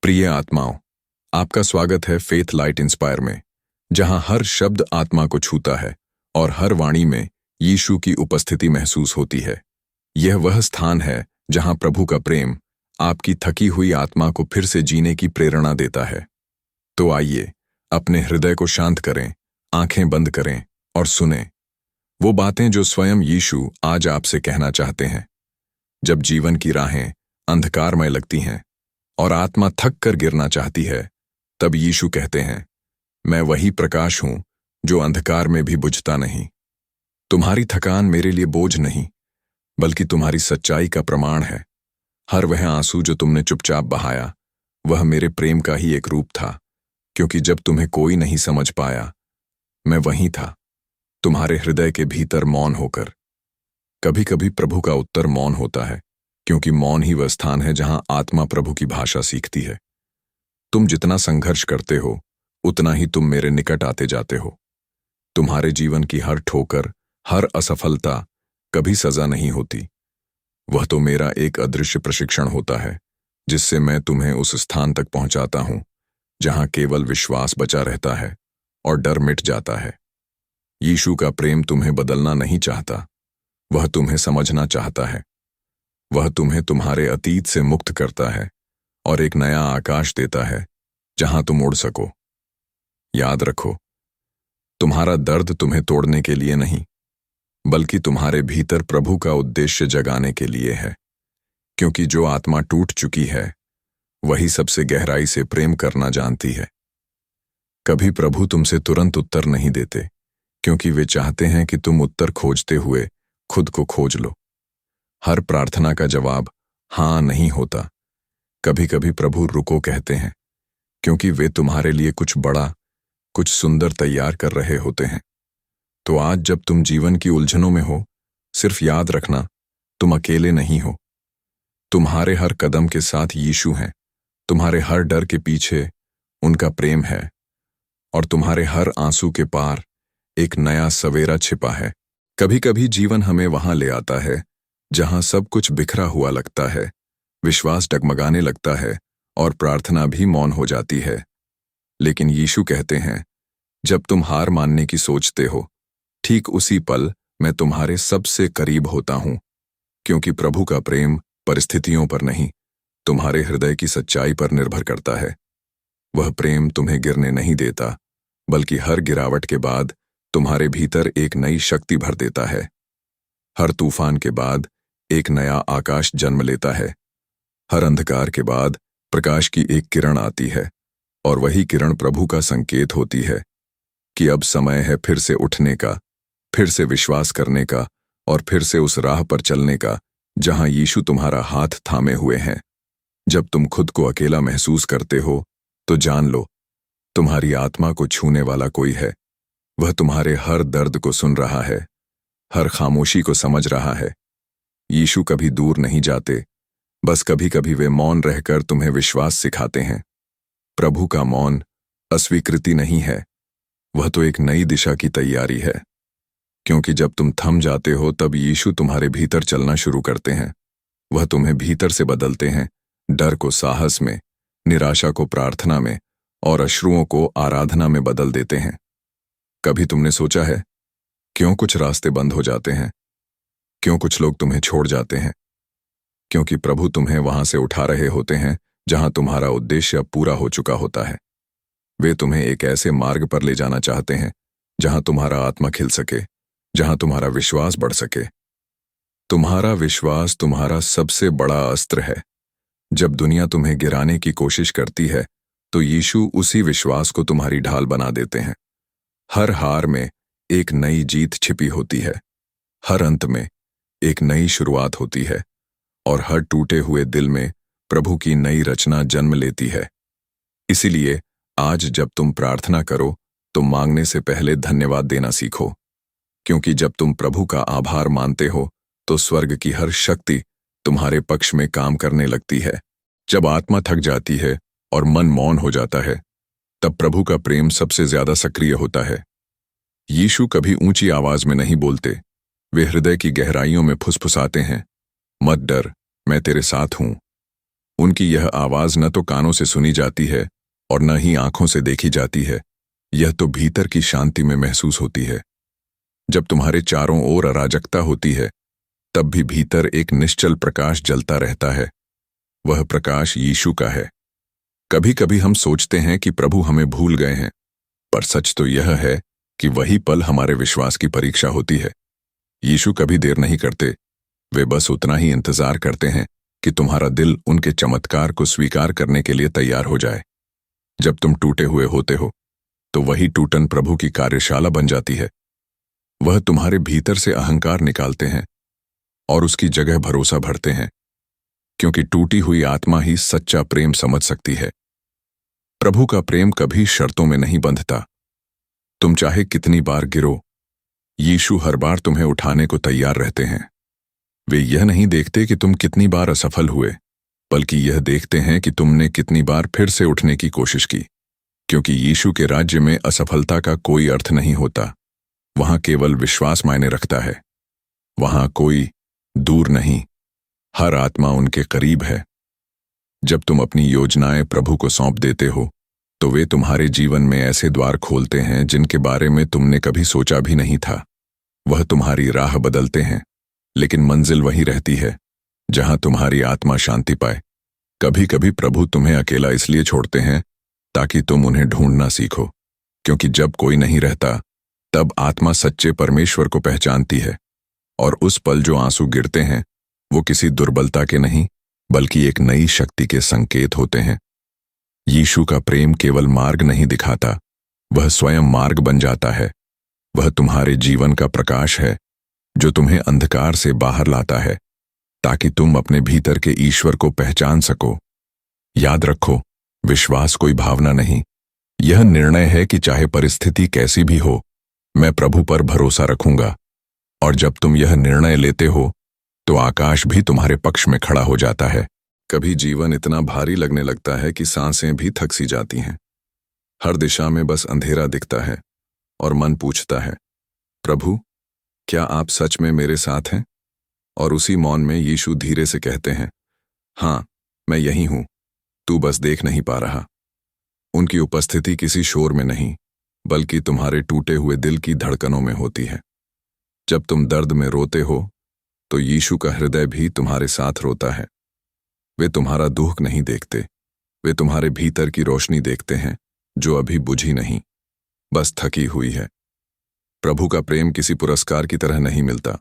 प्रिय आत्माओं, आपका स्वागत है फेथ लाइट इंस्पायर में, जहां हर शब्द आत्मा को छूता है और हर वाणी में यीशु की उपस्थिति महसूस होती है। यह वह स्थान है जहां प्रभु का प्रेम आपकी थकी हुई आत्मा को फिर से जीने की प्रेरणा देता है। तो आइए, अपने हृदय को शांत करें, आंखें बंद करें और सुनें वो बातें जो स्वयं यीशु आज आपसे कहना चाहते हैं। जब जीवन की राहें अंधकारमय लगती हैं और आत्मा थक कर गिरना चाहती है, तब यीशु कहते हैं, मैं वही प्रकाश हूं जो अंधकार में भी बुझता नहीं। तुम्हारी थकान मेरे लिए बोझ नहीं, बल्कि तुम्हारी सच्चाई का प्रमाण है। हर वह आंसू जो तुमने चुपचाप बहाया, वह मेरे प्रेम का ही एक रूप था, क्योंकि जब तुम्हें कोई नहीं समझ पाया, मैं वहीं था, तुम्हारे हृदय के भीतर मौन होकर। कभी कभी प्रभु का उत्तर मौन होता है, क्योंकि मौन ही वह स्थान है जहां आत्मा प्रभु की भाषा सीखती है। तुम जितना संघर्ष करते हो, उतना ही तुम मेरे निकट आते जाते हो। तुम्हारे जीवन की हर ठोकर, हर असफलता कभी सजा नहीं होती। वह तो मेरा एक अदृश्य प्रशिक्षण होता है, जिससे मैं तुम्हें उस स्थान तक पहुंचाता हूं जहां केवल विश्वास बचा रहता है और डर मिट जाता है। यीशु का प्रेम तुम्हें बदलना नहीं चाहता, वह तुम्हें समझना चाहता है। वह तुम्हें तुम्हारे अतीत से मुक्त करता है और एक नया आकाश देता है जहां तुम उड़ सको। याद रखो, तुम्हारा दर्द तुम्हें तोड़ने के लिए नहीं, बल्कि तुम्हारे भीतर प्रभु का उद्देश्य जगाने के लिए है। क्योंकि जो आत्मा टूट चुकी है, वही सबसे गहराई से प्रेम करना जानती है। कभी प्रभु तुमसे तुरंत उत्तर नहीं देते, क्योंकि वे चाहते हैं कि तुम उत्तर खोजते हुए खुद को खोज लो। हर प्रार्थना का जवाब हां नहीं होता। कभी कभी प्रभु रुको कहते हैं, क्योंकि वे तुम्हारे लिए कुछ बड़ा, कुछ सुंदर तैयार कर रहे होते हैं। तो आज जब तुम जीवन की उलझनों में हो, सिर्फ याद रखना, तुम अकेले नहीं हो। तुम्हारे हर कदम के साथ यीशु हैं, तुम्हारे हर डर के पीछे उनका प्रेम है, और तुम्हारे हर आंसू के पार एक नया सवेरा छिपा है। कभी कभी जीवन हमें वहां ले आता है जहां सब कुछ बिखरा हुआ लगता है, विश्वास डगमगाने लगता है और प्रार्थना भी मौन हो जाती है। लेकिन यीशु कहते हैं, जब तुम हार मानने की सोचते हो, ठीक उसी पल मैं तुम्हारे सबसे करीब होता हूं। क्योंकि प्रभु का प्रेम परिस्थितियों पर नहीं, तुम्हारे हृदय की सच्चाई पर निर्भर करता है। वह प्रेम तुम्हें गिरने नहीं देता, बल्कि हर गिरावट के बाद तुम्हारे भीतर एक नई शक्ति भर देता है। हर तूफान के बाद एक नया आकाश जन्म लेता है। हर अंधकार के बाद प्रकाश की एक किरण आती है, और वही किरण प्रभु का संकेत होती है कि अब समय है फिर से उठने का, फिर से विश्वास करने का, और फिर से उस राह पर चलने का जहां यीशु तुम्हारा हाथ थामे हुए हैं। जब तुम खुद को अकेला महसूस करते हो, तो जान लो, तुम्हारी आत्मा को छूने वाला कोई है। वह तुम्हारे हर दर्द को सुन रहा है, हर खामोशी को समझ रहा है। यीशु कभी दूर नहीं जाते, बस कभी कभी वे मौन रहकर तुम्हें विश्वास सिखाते हैं। प्रभु का मौन अस्वीकृति नहीं है, वह तो एक नई दिशा की तैयारी है। क्योंकि जब तुम थम जाते हो, तब यीशु तुम्हारे भीतर चलना शुरू करते हैं। वह तुम्हें भीतर से बदलते हैं, डर को साहस में, निराशा को प्रार्थना में, और अश्रुओं को आराधना में बदल देते हैं। कभी तुमने सोचा है, क्यों कुछ रास्ते बंद हो जाते हैं? क्यों कुछ लोग तुम्हें छोड़ जाते हैं? क्योंकि प्रभु तुम्हें वहां से उठा रहे होते हैं जहां तुम्हारा उद्देश्य अब पूरा हो चुका होता है। वे तुम्हें एक ऐसे मार्ग पर ले जाना चाहते हैं जहां तुम्हारा आत्मा खिल सके, जहां तुम्हारा विश्वास बढ़ सके। तुम्हारा विश्वास तुम्हारा सबसे बड़ा अस्त्र है। जब दुनिया तुम्हें गिराने की कोशिश करती है, तो यीशु उसी विश्वास को तुम्हारी ढाल बना देते हैं। हर हार में एक नई जीत छिपी होती है, हर अंत में एक नई शुरुआत होती है, और हर टूटे हुए दिल में प्रभु की नई रचना जन्म लेती है। इसीलिए आज जब तुम प्रार्थना करो, तो मांगने से पहले धन्यवाद देना सीखो। क्योंकि जब तुम प्रभु का आभार मानते हो, तो स्वर्ग की हर शक्ति तुम्हारे पक्ष में काम करने लगती है। जब आत्मा थक जाती है और मन मौन हो जाता है, तब प्रभु का प्रेम सबसे ज्यादा सक्रिय होता है। यीशु कभी ऊंची आवाज में नहीं बोलते, वे हृदय की गहराइयों में फुसफुसाते हैं, मत डर, मैं तेरे साथ हूं। उनकी यह आवाज न तो कानों से सुनी जाती है और न ही आंखों से देखी जाती है, यह तो भीतर की शांति में महसूस होती है। जब तुम्हारे चारों ओर अराजकता होती है, तब भी भीतर एक निश्चल प्रकाश जलता रहता है। वह प्रकाश यीशु का है। कभी कभी हम सोचते हैं कि प्रभु हमें भूल गए हैं, पर सच तो यह है कि वही पल हमारे विश्वास की परीक्षा होती है। यीशु कभी देर नहीं करते, वे बस उतना ही इंतजार करते हैं कि तुम्हारा दिल उनके चमत्कार को स्वीकार करने के लिए तैयार हो जाए। जब तुम टूटे हुए होते हो, तो वही टूटन प्रभु की कार्यशाला बन जाती है। वह तुम्हारे भीतर से अहंकार निकालते हैं और उसकी जगह भरोसा भरते हैं, क्योंकि टूटी हुई आत्मा ही सच्चा प्रेम समझ सकती है। प्रभु का प्रेम कभी शर्तों में नहीं बंधता। तुम चाहे कितनी बार गिरो, यीशु हर बार तुम्हें उठाने को तैयार रहते हैं। वे यह नहीं देखते कि तुम कितनी बार असफल हुए, बल्कि यह देखते हैं कि तुमने कितनी बार फिर से उठने की कोशिश की, क्योंकि यीशु के राज्य में असफलता का कोई अर्थ नहीं होता। वहां केवल विश्वास मायने रखता है। वहां कोई दूर नहीं, हर आत्मा उनके करीब है। जब तुम अपनी योजनाएं प्रभु को सौंप देते हो, तो वे तुम्हारे जीवन में ऐसे द्वार खोलते हैं जिनके बारे में तुमने कभी सोचा भी नहीं था। वह तुम्हारी राह बदलते हैं, लेकिन मंजिल वही रहती है जहां तुम्हारी आत्मा शांति पाए। कभी कभी प्रभु तुम्हें अकेला इसलिए छोड़ते हैं ताकि तुम उन्हें ढूंढना सीखो, क्योंकि जब कोई नहीं रहता, तब आत्मा सच्चे परमेश्वर को पहचानती है। और उस पल जो आंसू गिरते हैं, वो किसी दुर्बलता के नहीं, बल्कि एक नई शक्ति के संकेत होते हैं। यीशु का प्रेम केवल मार्ग नहीं दिखाता, वह स्वयं मार्ग बन जाता है। वह तुम्हारे जीवन का प्रकाश है, जो तुम्हें अंधकार से बाहर लाता है, ताकि तुम अपने भीतर के ईश्वर को पहचान सको। याद रखो, विश्वास कोई भावना नहीं, यह निर्णय है कि चाहे परिस्थिति कैसी भी हो, मैं प्रभु पर भरोसा रखूंगा। और जब तुम यह निर्णय लेते हो, तो आकाश भी तुम्हारे पक्ष में खड़ा हो जाता है। कभी जीवन इतना भारी लगने लगता है कि सांसें भी थक सी जाती हैं। हर दिशा में बस अंधेरा दिखता है और मन पूछता है, प्रभु, क्या आप सच में मेरे साथ हैं? और उसी मौन में यीशु धीरे से कहते हैं, हाँ, मैं यही हूं, तू बस देख नहीं पा रहा। उनकी उपस्थिति किसी शोर में नहीं, बल्कि तुम्हारे टूटे हुए दिल की धड़कनों में होती है। जब तुम दर्द में रोते हो, तो यीशु का हृदय भी तुम्हारे साथ रोता है। वे तुम्हारा दुख नहीं देखते, वे तुम्हारे भीतर की रोशनी देखते हैं, जो अभी बुझी नहीं, बस थकी हुई है। प्रभु का प्रेम किसी पुरस्कार की तरह नहीं मिलता,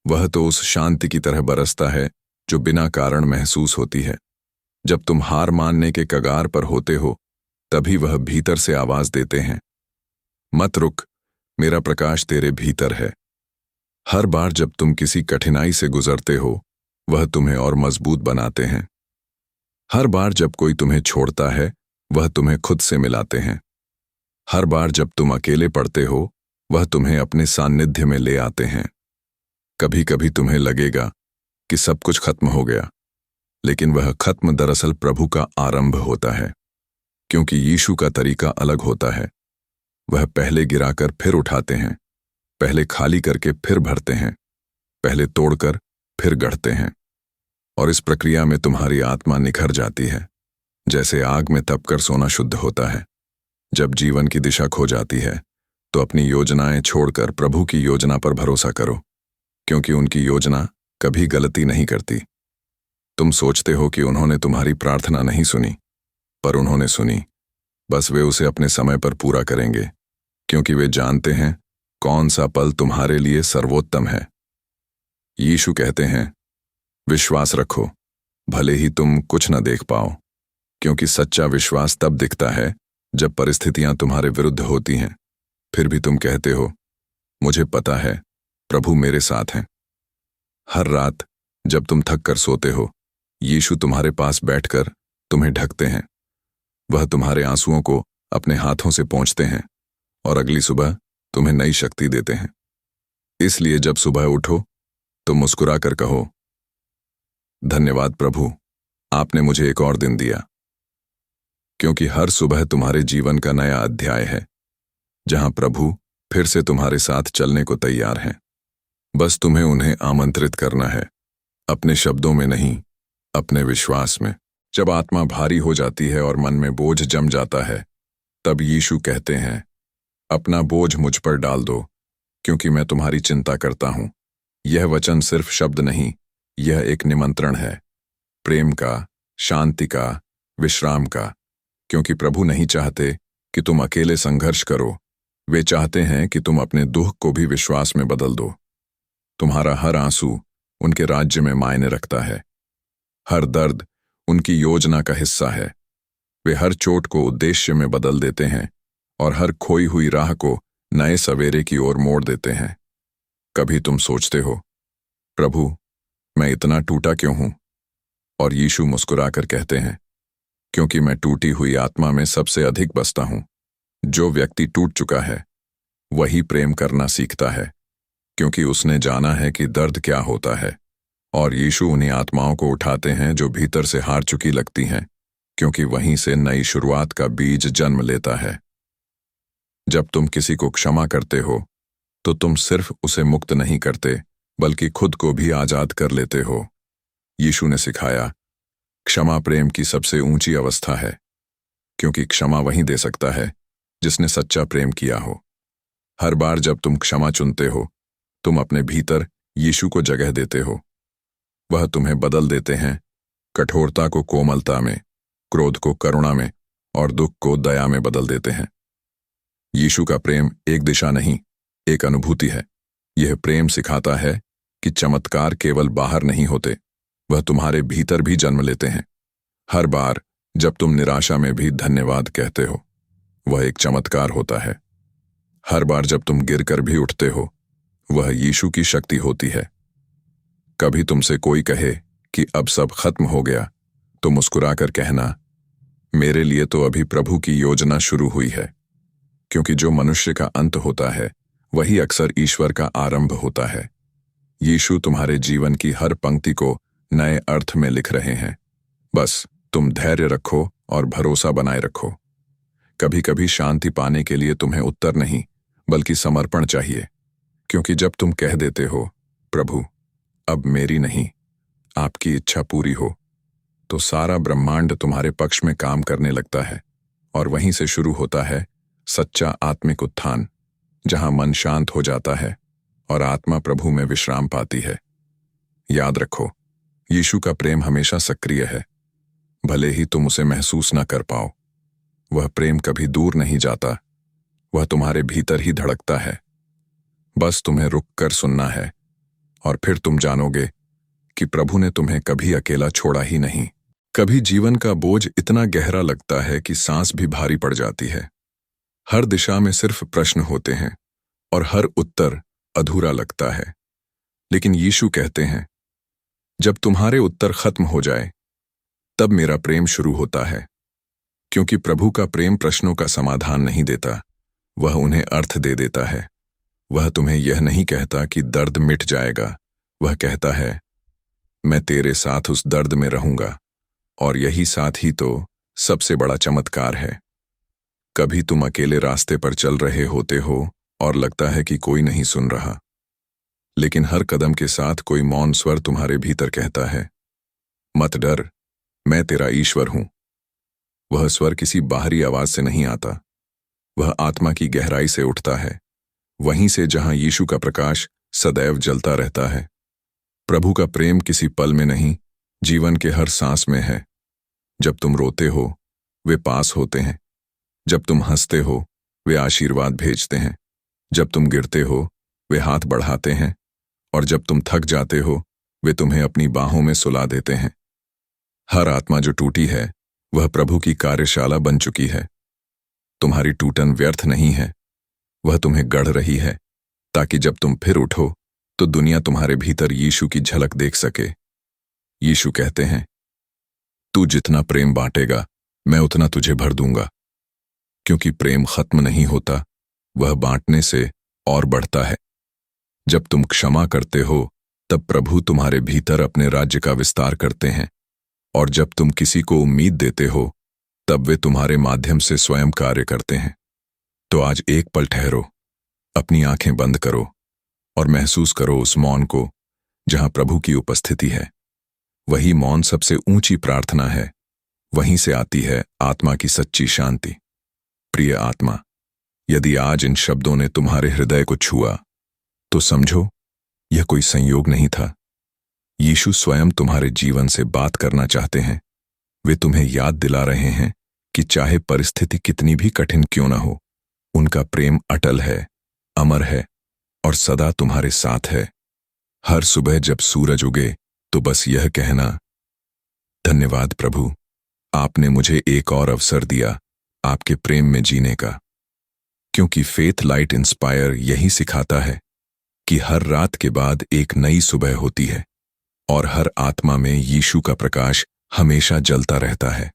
वह तो उस शांति की तरह बरसता है जो बिना कारण महसूस होती है। जब तुम हार मानने के कगार पर होते हो, तभी वह भीतर से आवाज देते हैं, मत रुक, मेरा प्रकाश तेरे भीतर है। हर बार जब तुम किसी कठिनाई से गुजरते हो, वह तुम्हें और मजबूत बनाते हैं। हर बार जब कोई तुम्हें छोड़ता है, वह तुम्हें खुद से मिलाते हैं। हर बार जब तुम अकेले पड़ते हो, वह तुम्हें अपने सान्निध्य में ले आते हैं। कभी कभी तुम्हें लगेगा कि सब कुछ खत्म हो गया, लेकिन वह खत्म दरअसल प्रभु का आरंभ होता है, क्योंकि यीशु का तरीका अलग होता है। वह पहले गिराकर फिर उठाते हैं, पहले खाली करके फिर भरते हैं, पहले तोड़कर फिर गढ़ते हैं। और इस प्रक्रिया में तुम्हारी आत्मा निखर जाती है, जैसे आग में तपकर सोना शुद्ध होता है। जब जीवन की दिशा खो जाती है, तो अपनी योजनाएं छोड़कर प्रभु की योजना पर भरोसा करो, क्योंकि उनकी योजना कभी गलती नहीं करती। तुम सोचते हो कि उन्होंने तुम्हारी प्रार्थना नहीं सुनी, पर उन्होंने सुनी। बस वे उसे अपने समय पर पूरा करेंगे, क्योंकि वे जानते हैं कौन सा पल तुम्हारे लिए सर्वोत्तम है। यीशु कहते हैं, विश्वास रखो, भले ही तुम कुछ न देख पाओ, क्योंकि सच्चा विश्वास तब दिखता है जब परिस्थितियां तुम्हारे विरुद्ध होती हैं, फिर भी तुम कहते हो, मुझे पता है प्रभु मेरे साथ हैं। हर रात जब तुम थक कर सोते हो, यीशु तुम्हारे पास बैठकर तुम्हें ढकते हैं। वह तुम्हारे आंसुओं को अपने हाथों से पोंछते हैं और अगली सुबह तुम्हें नई शक्ति देते हैं। इसलिए जब सुबह उठो, तो मुस्कुरा कर कहो, धन्यवाद प्रभु, आपने मुझे एक और दिन दिया। क्योंकि हर सुबह तुम्हारे जीवन का नया अध्याय है, जहां प्रभु फिर से तुम्हारे साथ चलने को तैयार हैं। बस तुम्हें उन्हें आमंत्रित करना है, अपने शब्दों में नहीं, अपने विश्वास में। जब आत्मा भारी हो जाती है और मन में बोझ जम जाता है, तब यीशु कहते हैं, अपना बोझ मुझ पर डाल दो, क्योंकि मैं तुम्हारी चिंता करता हूं। यह वचन सिर्फ शब्द नहीं, यह एक निमंत्रण है, प्रेम का, शांति का, विश्राम का। क्योंकि प्रभु नहीं चाहते कि तुम अकेले संघर्ष करो, वे चाहते हैं कि तुम अपने दुख को भी विश्वास में बदल दो। तुम्हारा हर आंसू उनके राज्य में मायने रखता है, हर दर्द उनकी योजना का हिस्सा है। वे हर चोट को उद्देश्य में बदल देते हैं और हर खोई हुई राह को नए सवेरे की ओर मोड़ देते हैं। कभी तुम सोचते हो, प्रभु मैं इतना टूटा क्यों हूं? और यीशु मुस्कुराकर कहते हैं, क्योंकि मैं टूटी हुई आत्मा में सबसे अधिक बसता हूं। जो व्यक्ति टूट चुका है वही प्रेम करना सीखता है, क्योंकि उसने जाना है कि दर्द क्या होता है। और यीशु उन्हीं आत्माओं को उठाते हैं जो भीतर से हार चुकी लगती हैं, क्योंकि वहीं से नई शुरुआत का बीज जन्म लेता है। जब तुम किसी को क्षमा करते हो तो तुम सिर्फ उसे मुक्त नहीं करते, बल्कि खुद को भी आजाद कर लेते हो। यीशु ने सिखाया, क्षमा प्रेम की सबसे ऊंची अवस्था है, क्योंकि क्षमा वही दे सकता है जिसने सच्चा प्रेम किया हो। हर बार जब तुम क्षमा चुनते हो, तुम अपने भीतर यीशु को जगह देते हो। वह तुम्हें बदल देते हैं, कठोरता को कोमलता में, क्रोध को करुणा में और दुख को दया में बदल देते हैं। यीशु का प्रेम एक दिशा नहीं, एक अनुभूति है। यह प्रेम सिखाता है कि चमत्कार केवल बाहर नहीं होते, वह तुम्हारे भीतर भी जन्म लेते हैं। हर बार जब तुम निराशा में भी धन्यवाद कहते हो, वह एक चमत्कार होता है। हर बार जब तुम गिरकर भी उठते हो, वह यीशु की शक्ति होती है। कभी तुमसे कोई कहे कि अब सब खत्म हो गया, तो मुस्कुराकर कहना, मेरे लिए तो अभी प्रभु की योजना शुरू हुई है। क्योंकि जो मनुष्य का अंत होता है, वही अक्सर ईश्वर का आरंभ होता है। यीशु तुम्हारे जीवन की हर पंक्ति को नए अर्थ में लिख रहे हैं। बस तुम धैर्य रखो और भरोसा बनाए रखो। कभी कभी शांति पाने के लिए तुम्हें उत्तर नहीं, बल्कि समर्पण चाहिए। क्योंकि जब तुम कह देते हो, प्रभु अब मेरी नहीं, आपकी इच्छा पूरी हो, तो सारा ब्रह्मांड तुम्हारे पक्ष में काम करने लगता है। और वहीं से शुरू होता है सच्चा आत्मिक उत्थान, जहां मन शांत हो जाता है और आत्मा प्रभु में विश्राम पाती है। याद रखो, यीशु का प्रेम हमेशा सक्रिय है, भले ही तुम उसे महसूस न कर पाओ। वह प्रेम कभी दूर नहीं जाता, वह तुम्हारे भीतर ही धड़कता है। बस तुम्हें रुककर सुनना है, और फिर तुम जानोगे कि प्रभु ने तुम्हें कभी अकेला छोड़ा ही नहीं। कभी जीवन का बोझ इतना गहरा लगता है कि सांस भी भारी पड़ जाती है। हर दिशा में सिर्फ प्रश्न होते हैं और हर उत्तर अधूरा लगता है। लेकिन यीशु कहते हैं, जब तुम्हारे उत्तर खत्म हो जाए, तब मेरा प्रेम शुरू होता है। क्योंकि प्रभु का प्रेम प्रश्नों का समाधान नहीं देता, वह उन्हें अर्थ दे देता है। वह तुम्हें यह नहीं कहता कि दर्द मिट जाएगा, वह कहता है, मैं तेरे साथ उस दर्द में रहूंगा। और यही साथ ही तो सबसे बड़ा चमत्कार है। कभी तुम अकेले रास्ते पर चल रहे होते हो और लगता है कि कोई नहीं सुन रहा, लेकिन हर कदम के साथ कोई मौन स्वर तुम्हारे भीतर कहता है, मत डर, मैं तेरा ईश्वर हूं। वह स्वर किसी बाहरी आवाज से नहीं आता, वह आत्मा की गहराई से उठता है, वहीं से जहां यीशु का प्रकाश सदैव जलता रहता है। प्रभु का प्रेम किसी पल में नहीं, जीवन के हर सांस में है। जब तुम रोते हो, वे पास होते हैं। जब तुम हंसते हो, वे आशीर्वाद भेजते हैं। जब तुम गिरते हो, वे हाथ बढ़ाते हैं। और जब तुम थक जाते हो, वे तुम्हें अपनी बाहों में सुला देते हैं। हर आत्मा जो टूटी है, वह प्रभु की कार्यशाला बन चुकी है। तुम्हारी टूटन व्यर्थ नहीं है, वह तुम्हें गढ़ रही है, ताकि जब तुम फिर उठो तो दुनिया तुम्हारे भीतर यीशु की झलक देख सके। यीशु कहते हैं, तू जितना प्रेम बांटेगा, मैं उतना तुझे भर दूंगा। क्योंकि प्रेम खत्म नहीं होता, वह बांटने से और बढ़ता है। जब तुम क्षमा करते हो, तब प्रभु तुम्हारे भीतर अपने राज्य का विस्तार करते हैं। और जब तुम किसी को उम्मीद देते हो, तब वे तुम्हारे माध्यम से स्वयं कार्य करते हैं। तो आज एक पल ठहरो, अपनी आंखें बंद करो और महसूस करो उस मौन को जहां प्रभु की उपस्थिति है। वही मौन सबसे ऊंची प्रार्थना है, वहीं से आती है आत्मा की सच्ची शांति। प्रिय आत्मा, यदि आज इन शब्दों ने तुम्हारे हृदय को छुआ, तो समझो यह कोई संयोग नहीं था। यीशु स्वयं तुम्हारे जीवन से बात करना चाहते हैं। वे तुम्हें याद दिला रहे हैं कि चाहे परिस्थिति कितनी भी कठिन क्यों न हो, उनका प्रेम अटल है, अमर है और सदा तुम्हारे साथ है। हर सुबह जब सूरज उगे तो बस यह कहना, धन्यवाद प्रभु, आपने मुझे एक और अवसर दिया आपके प्रेम में जीने का। क्योंकि फेथ लाइट इंस्पायर यही सिखाता है कि हर रात के बाद एक नई सुबह होती है और हर आत्मा में यीशु का प्रकाश हमेशा जलता रहता है।